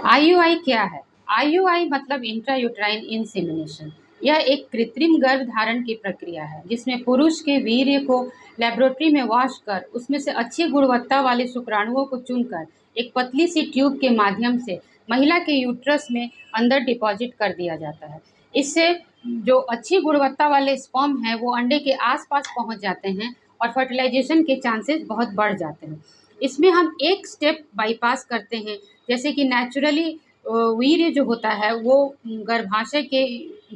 IUI क्या है? IUI मतलब इंट्रायूट्राइन इंसेमिनेशन। यह एक कृत्रिम गर्भधारण की प्रक्रिया है जिसमें पुरुष के वीर्य को लेबोरेटरी में वॉश कर उसमें से अच्छी गुणवत्ता वाले शुक्राणुओं को चुनकर एक पतली सी ट्यूब के माध्यम से महिला के यूट्रस में अंदर डिपॉजिट कर दिया जाता है। इससे जो अच्छी गुणवत्ता वाले स्पर्म हैं वो अंडे के आसपास पहुंच जाते हैं और फर्टिलाइजेशन के चांसेस बहुत बढ़ जाते हैं। इसमें हम एक स्टेप बाईपास करते हैं, जैसे कि नेचुरली वीर्य जो होता है वो गर्भाशय के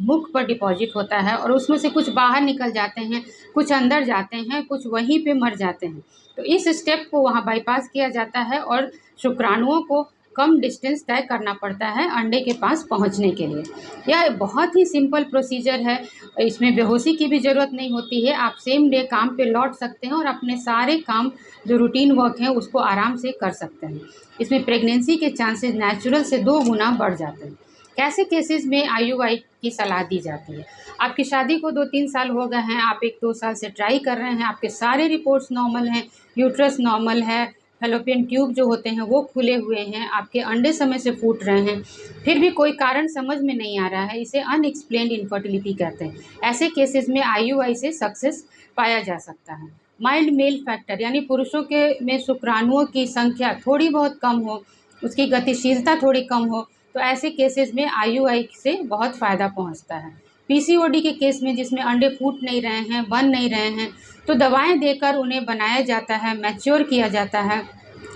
मुख पर डिपॉजिट होता है और उसमें से कुछ बाहर निकल जाते हैं, कुछ अंदर जाते हैं, कुछ वहीं पे मर जाते हैं। तो इस स्टेप को वहाँ बाईपास किया जाता है और शुक्राणुओं को कम डिस्टेंस तय करना पड़ता है अंडे के पास पहुँचने के लिए। यह बहुत ही सिंपल प्रोसीजर है, इसमें बेहोशी की भी ज़रूरत नहीं होती है। आप सेम डे काम पे लौट सकते हैं और अपने सारे काम जो रूटीन वर्क है उसको आराम से कर सकते हैं। इसमें प्रेगनेंसी के चांसेस नेचुरल से 2 गुना बढ़ जाते हैं। कैसे केसेस में आईयूआई की सलाह दी जाती है? आपकी शादी को 2-3 साल हो गए हैं, आप 1-2 साल से ट्राई कर रहे हैं, आपके सारे रिपोर्ट्स नॉर्मल हैं, यूट्रस नॉर्मल है, फैलोपियन ट्यूब जो होते हैं वो खुले हुए हैं, आपके अंडे समय से फूट रहे हैं, फिर भी कोई कारण समझ में नहीं आ रहा है, इसे अनएक्सप्लेन्ड इनफर्टिलिटी कहते हैं। ऐसे केसेस में आईयूआई से सक्सेस पाया जा सकता है। माइल्ड मेल फैक्टर यानी पुरुषों के में शुक्राणुओं की संख्या थोड़ी बहुत कम हो, उसकी गतिशीलता थोड़ी कम हो, तो ऐसे केसेस में आईयूआई से बहुत फ़ायदा पहुंचता है। पीसीओडी के केस में जिसमें अंडे फूट नहीं रहे हैं, बन नहीं रहे हैं, तो दवाएं देकर उन्हें बनाया जाता है, मैच्योर किया जाता है,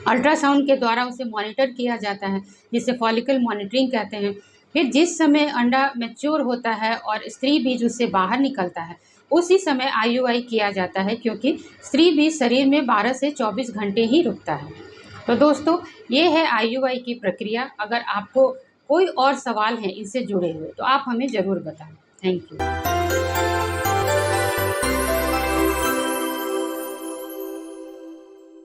अल्ट्रासाउंड के द्वारा उसे मॉनिटर किया जाता है जिसे फॉलिकल मॉनिटरिंग कहते हैं। फिर जिस समय अंडा मैच्योर होता है और स्त्री बीज उससे बाहर निकलता है उसी समय आईयूआई किया जाता है, क्योंकि स्त्री बीज शरीर में 12 से 24 घंटे ही रुकता है। तो दोस्तों, ये है आईयूआई की प्रक्रिया। अगर आपको कोई और सवाल हैं इनसे जुड़े हुए तो आप हमें ज़रूर बताएं। Thank you.